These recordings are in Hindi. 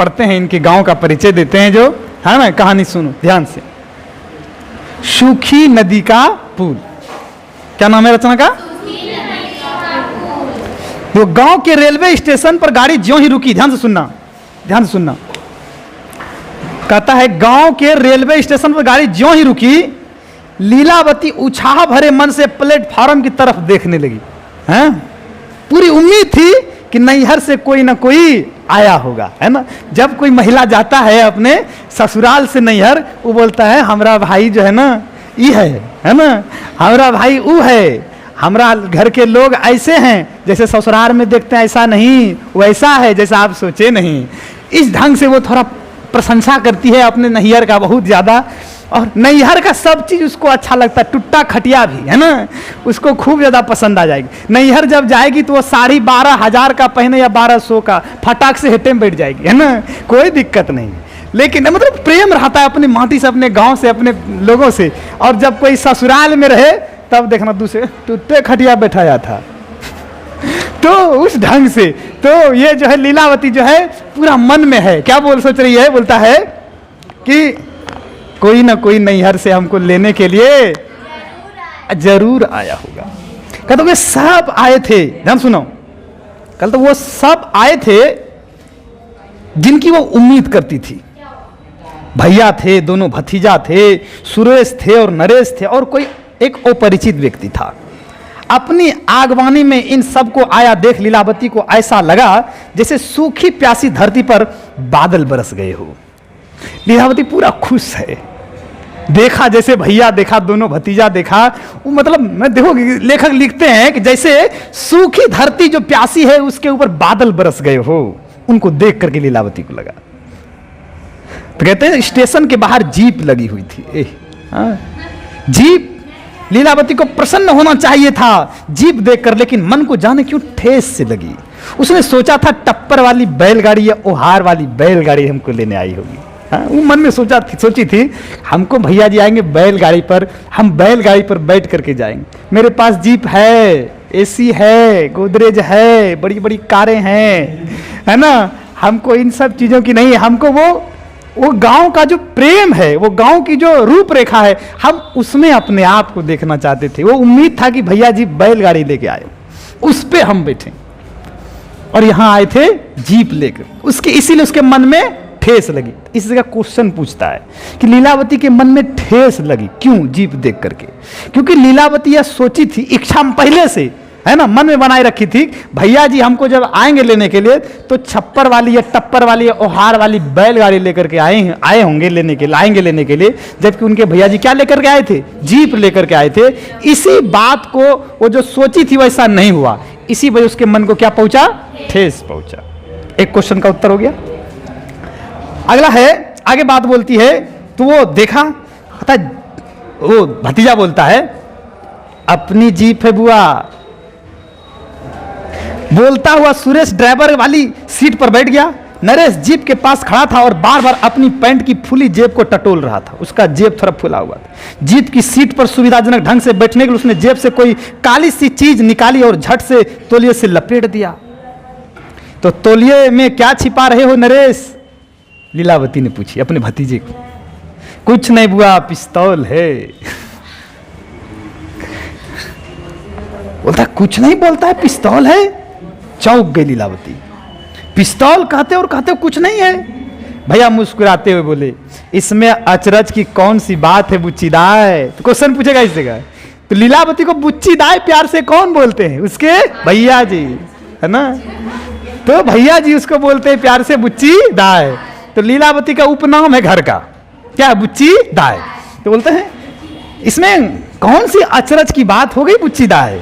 पढ़ते हैं, इनके गांव का परिचय देते हैं, जो है ना, कहानी सुनो ध्यान से। सूखी नदी का पुल, क्या नाम है रचना का? वो गांव के रेलवे स्टेशन पर गाड़ी ज्यों ही रुकी, ध्यान से सुनना, ध्यान से सुनना, कहता है गांव के रेलवे स्टेशन पर गाड़ी ज्यों ही रुकी, लीलावती उत्साह भरे मन से प्लेटफार्म की तरफ देखने लगी। हैं? पूरी उम्मीद थी कि नैहर से कोई ना कोई आया होगा, है ना। जब कोई महिला जाता है अपने ससुराल से नैहर, वो बोलता है हमारा भाई जो है ना ये है ना, हमारा भाई वो है, हमारा घर के लोग ऐसे हैं, जैसे ससुराल में देखते हैं ऐसा नहीं, वैसा है जैसा आप सोचे नहीं। इस ढंग से वो थोड़ा प्रशंसा करती है अपने नैहर का बहुत ज़्यादा, और नैहर का सब चीज़ उसको अच्छा लगता है, टुट्टा खटिया भी, है ना, उसको खूब ज़्यादा पसंद आ जाएगी। नैहर जब जाएगी तो वो साड़ी 12,000 का पहने या 1200 का, फटाक से हेटे में बैठ जाएगी, है ना, कोई दिक्कत नहीं। लेकिन मतलब प्रेम रहता है अपनी माटी से, अपने गांव से, अपने लोगों से। और जब कोई ससुराल में रहे तब देखना दूसरे टुट्टे खटिया बैठाया था। तो उस ढंग से तो ये जो है लीलावती जो है पूरा मन में है, क्या सोच रही है, बोलता है कि कोई ना कोई नैहर से हमको लेने के लिए जरूर आया होगा। कल तो वे सब आए थे, ध्यान सुनो, कल तो वो सब आए थे जिनकी वो उम्मीद करती थी। भैया थे, दोनों भतीजा थे, सुरेश थे और नरेश थे, और कोई एक अपरिचित व्यक्ति था। अपनी आगवानी में इन सबको आया देख लीलावती को ऐसा लगा जैसे सूखी प्यासी धरती पर बादल बरस गए हो। लीलावती पूरा खुश है, देखा जैसे भैया देखा, दोनों भतीजा देखा, वो मतलब मैं देखो लेखक लिखते हैं कि जैसे सूखी धरती जो प्यासी है उसके ऊपर बादल बरस गए हो, उनको देख करके लीलावती को लगा। तो कहते हैं स्टेशन के बाहर जीप लगी हुई थी। जीप, लीलावती को प्रसन्न होना चाहिए था जीप देखकर, लेकिन मन को जाने क्यों ठेस से लगी। उसने सोचा था टप्पर वाली बैलगाड़ी या ओहार वाली बैलगाड़ी हमको लेने आई होगी। वो मन में सोची थी हमको भैया जी आएंगे बैलगाड़ी पर, हम बैलगाड़ी पर बैठ करके जाएंगे। मेरे पास जीप है, एसी है, गोदरेज है, बड़ी बड़ी कारें हैं, है ना, हमको इन सब चीजों की नहीं, हमको वो गांव का जो प्रेम है, वो गांव की जो रूपरेखा है, हम उसमें अपने आप को देखना चाहते थे। वो उम्मीद था कि भैया जी बैलगाड़ी लेके आए, उस पे हम बैठे, और यहां आए थे जीप लेकर। उसके इसीलिए उसके मन में ठेस लगी। इस जगह क्वेश्चन पूछता है कि लीलावती के मन में ठेस लगी क्यों जीप देख करके? क्योंकि लीलावती यह सोची थी, इच्छा पहले से, है ना, मन में बनाए रखी थी, भैया जी हमको जब आएंगे लेने के लिए तो छप्पर वाली या टप्पर वाली या ओहार वाली बैलगाड़ी लेकर के आए होंगे लेने के लिए, आएंगे लेने के लिए। जबकि उनके भैया जी क्या लेकर के आए थे? जीप लेकर के आए थे। इसी बात को वो जो सोची थी वैसा नहीं हुआ, इसी वजह उसके मन को क्या पहुंचा? ठेस पहुंचा। एक क्वेश्चन का उत्तर हो गया। अगला है, आगे बात बोलती है, तो वो देखा, वो भतीजा बोलता है अपनी जीप है बुआ। बोलता हुआ सुरेश ड्राइवर वाली सीट पर बैठ गया। नरेश जीप के पास खड़ा था और बार बार अपनी पैंट की फुली जेब को टटोल रहा था। उसका जेब थोड़ा फुला हुआ था। जीप की सीट पर सुविधाजनक ढंग से बैठने के लिए उसने जेब से कोई काली सी चीज निकाली और झट से तौलिए से लपेट दिया। तो तौलिए में क्या छिपा रहे हो नरेश? लीलावती ने पूछी अपने भतीजे को। कुछ नहीं बुआ, पिस्तौल है। बोलता कुछ नहीं, बोलता है पिस्तौल है। चौंक गई लीलावती। पिस्तौल कहते और कहते कुछ नहीं है। भैया मुस्कुराते हुए बोले इसमें अचरज की कौन सी बात है बुच्चीदाय? तो क्वेश्चन पूछेगा इस जगह। तो लीलावती को बुच्चीदाय प्यार से कौन बोलते हैं? उसके भैया जी, है ना। तो भैया जी उसको बोलते हैं प्यार से बुच्चीदाय। तो लीलावती का उपनाम है घर का, क्या है? बुच्चीदाय। तो बोलते हैं इसमें कौन सी अचरज की बात हो गई बुच्चीदाय?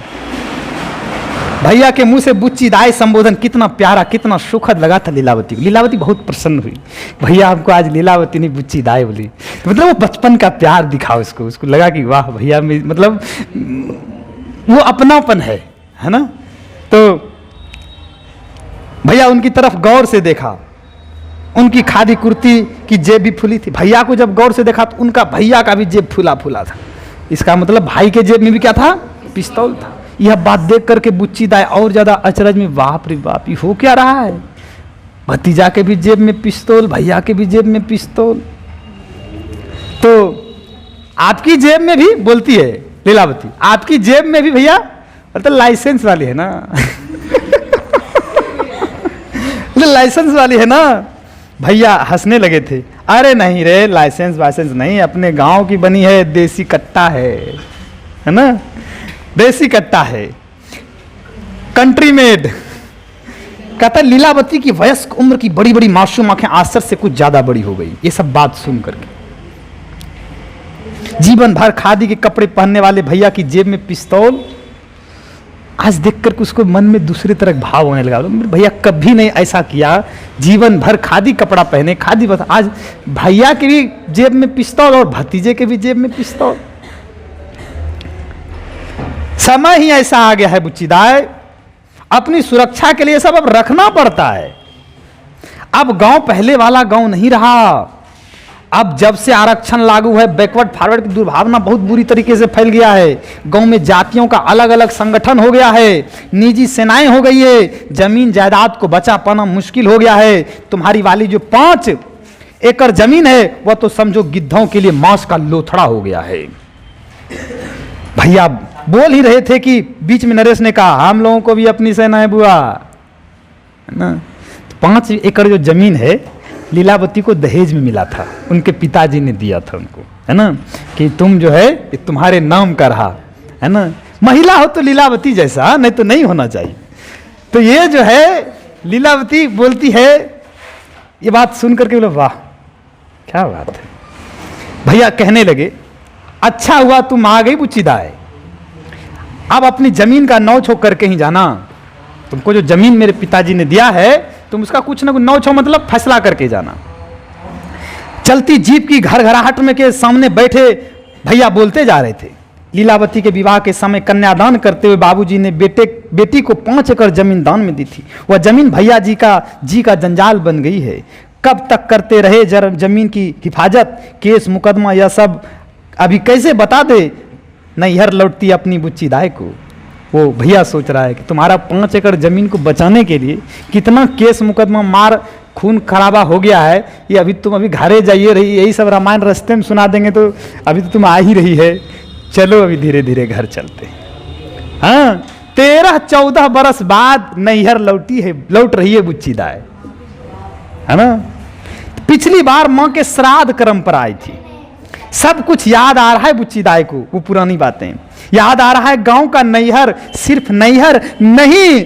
भैया के मुंह से बुच्चीदाय संबोधन कितना प्यारा, कितना सुखद लगा था लीलावती को। लीलावती बहुत प्रसन्न हुई। भैया हमको आज लीलावती ने बुच्चीदाय बोली। तो मतलब वो बचपन का प्यार दिखा उसको लगा कि वाह भैया में मतलब वो अपनापन है ना। तो भैया उनकी तरफ गौर से देखा। उनकी खादी कुर्ती की जेब भी फुली थी। भैया को जब गौर से देखा तो उनका भैया का भी जेब फुला फुला था। इसका मतलब भाई के जेब में भी क्या था? पिस्तौल था। यह बात देख करके बुच्चीदाय और ज्यादा अचरज में, बाप रे बाप, ये हो क्या रहा है? भतीजा के भी जेब में पिस्तौल, भैया के भी जेब में पिस्तौल। तो आपकी जेब में भी, बोलती है लीलावती, आपकी जेब में भी भैया तो लाइसेंस वाली है ना लाइसेंस वाली है ना। भैया हंसने लगे थे, अरे नहीं रे, लाइसेंस वाइसेंस नहीं, अपने गांव की बनी है, देसी कट्टा है ना, देसी कट्टा है, कंट्री मेड। कहता लीलावती की वयस्क उम्र की बड़ी बड़ी मासूम आंखें आश्चर्य से कुछ ज्यादा बड़ी हो गई ये सब बात सुन करके। जीवन भर खादी के कपड़े पहनने वाले भैया की जेब में पिस्तौल, आज देखकर उसको मन में दूसरी तरह भाव होने लगा। भैया कभी नहीं ऐसा किया, जीवन भर खादी कपड़ा पहने, खादी बस, आज भैया के भी जेब में पिस्तौल और भतीजे के भी जेब में पिस्तौल। समय ही ऐसा आ गया है बुच्चीदाय, अपनी सुरक्षा के लिए सब अब रखना पड़ता है। अब गांव पहले वाला गांव नहीं रहा। अब जब से आरक्षण लागू है, बैकवर्ड फॉरवर्ड की दुर्भावना बहुत बुरी तरीके से फैल गया है। गांव में जातियों का अलग अलग संगठन हो गया है, निजी सेनाएं हो गई है, जमीन जायदाद को बचा पाना मुश्किल हो गया है। तुम्हारी वाली जो 5 एकड़ जमीन है वह तो समझो गिद्धों के लिए मांस का लोथड़ा हो गया है। भैया बोल ही रहे थे कि बीच में नरेश ने कहा, हम लोगों को भी अपनी सेना है बुआ, है ना। 5 एकड़ जो जमीन है लीलावती को दहेज में मिला था, उनके पिताजी ने दिया था उनको, है ना, कि तुम जो है ये तुम्हारे नाम का रहा, है ना। महिला हो तो लीलावती जैसा, नहीं तो नहीं होना चाहिए। तो ये जो है लीलावती बोलती है, ये बात सुन करके बोले वाह क्या बात है। भैया कहने लगे, अच्छा हुआ तुम आ गई बुच्चीदाय, अब अपनी जमीन का नौछो करके ही जाना। तुमको जो जमीन मेरे पिताजी ने दिया है तुम उसका कुछ ना कुछ नौछो मतलब फैसला करके जाना। चलती जीप की घर घराहट में के सामने बैठे भैया बोलते जा रहे थे, लीलावती के विवाह के समय कन्यादान करते हुए बाबूजी ने बेटी को 5 एकड़ जमीन दान में दी थी। वह जमीन भैया जी का जंजाल बन गई है। कब तक करते रहे जमीन की हिफाजत, केस मुकदमा, यह सब अभी कैसे बता दे। नैहर लौटती अपनी बुच्चीदाय को। वो भैया सोच रहा है कि तुम्हारा 5 एकड़ जमीन को बचाने के लिए कितना केस मुकदमा, मार खून खराबा हो गया है। ये अभी तुम अभी घरे जाइए रही, यही सब रामायण रास्ते में सुना देंगे, तो अभी तो तुम आ ही रही है। चलो अभी धीरे धीरे घर चलते। हाँ, 13-14 बरस बाद नैहर लौट रही है बुच्चीदाय, है ना। पिछली बार माँ के श्राद्ध क्रम पर आई थी। सब कुछ याद आ रहा है बुच्चीदाय को, वो पुरानी बातें याद आ रहा है। गांव का नैहर सिर्फ नैहर नहीं,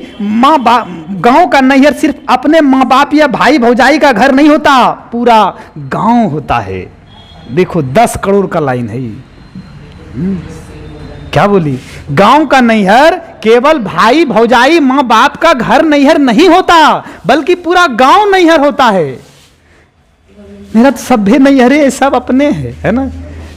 गांव का नैहर सिर्फ अपने माँ बाप या भाई भौजाई का घर नहीं होता, पूरा गांव होता है। देखो 10 करोड़ का लाइन है। क्या बोली? गांव का नैहर केवल भाई भौजाई माँ बाप का घर नैहर नहीं होता, बल्कि पूरा गांव नैहर होता है। मेरा तो सभ्य नैहरे सब अपने है ना।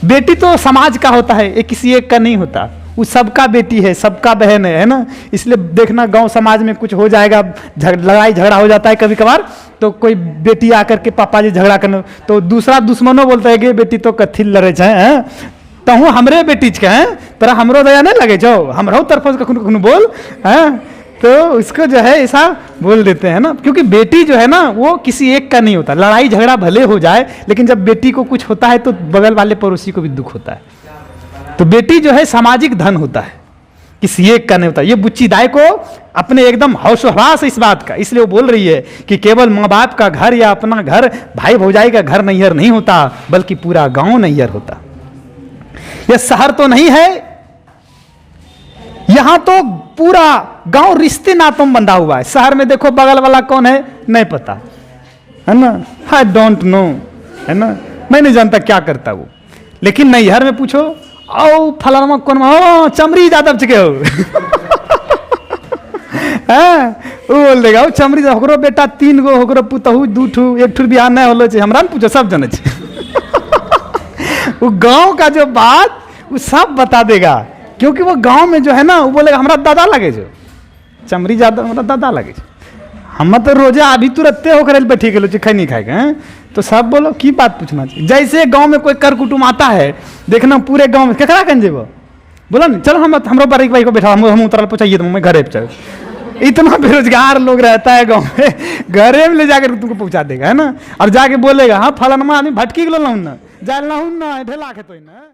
बेटी तो समाज का होता है, ये किसी एक का नहीं होता, वो सबका बेटी है, सबका बहन है ना। इसलिए देखना गांव समाज में कुछ हो जाएगा, लड़ाई झगड़ा हो जाता है कभी कभार, तो कोई बेटी आकर के पापा जी झगड़ा करने तो दूसरा दुश्मनों बोलता है कि बेटी तो कथी लड़े हैं, तो हूँ हमरे बेटी के हैं, तोरा हमरो दया नहीं लगे जो हमरो तरफ कखनो बोल है, तो उसको जो है ऐसा बोल देते हैं ना। क्योंकि बेटी जो है ना वो किसी एक का नहीं होता। लड़ाई झगड़ा भले हो जाए, लेकिन जब बेटी को कुछ होता है तो बगल वाले पड़ोसी को भी दुख होता है। तो बेटी जो है सामाजिक धन होता है, किसी एक का नहीं होता। ये बुच्चीदाय को अपने एकदम हौसहवास इस बात का, इसलिए वो बोल रही है कि केवल माँ बाप का घर या अपना घर, भाई भौजाई का घर नैहर नहीं होता, बल्कि पूरा गांव नैहर होता। यह शहर तो नहीं है, यहां तो पूरा गांव रिश्ते नातों में बंधा हुआ है। शहर में देखो बगल वाला कौन है नहीं पता, है ना, आई डोंट नो, है ना, मैं नहीं जानता क्या करता वो। लेकिन नैहर में पूछो, आओ फलाना कौन, ओ चमरी यादव चुके हो वो बोल देगा वो चमरी होकरो बेटा 3 गो, होकरो पुतहू 2 ठू, 1 ठू बिहार नहीं होलो छे, हमरा ने पूछो सब जाने छे वो गांव का जो बात वो सब बता देगा, क्योंकि वो गांव में जो है ना वो बोलेगा हमारा दादा लगे जो चमरी यादव हमारा दादा लगे, हम तो रोजे अभी तुरंते होकर बैठी गए खै नहीं खाएगा हैं। तो सब बोलो की बात पूछना चाहिए। जैसे गांव में कोई कर कुटुम आता है, देखना पूरे गांव में केकरा कन जेबो, बोलो ना चलो हम हमरो बारीक भाई को बैठा, हम उतरल पहुंचाइए तो मैं घरे पे चल, इतना बेरोजगार लोग रहता है गांव में, घरे में ले जाकर तुमको पहुंचा देगा, है ना, और जाके बोलेगा हाँ फलानमा आदमी भटकी गलो ना, जाल ना ढेला के तो ना।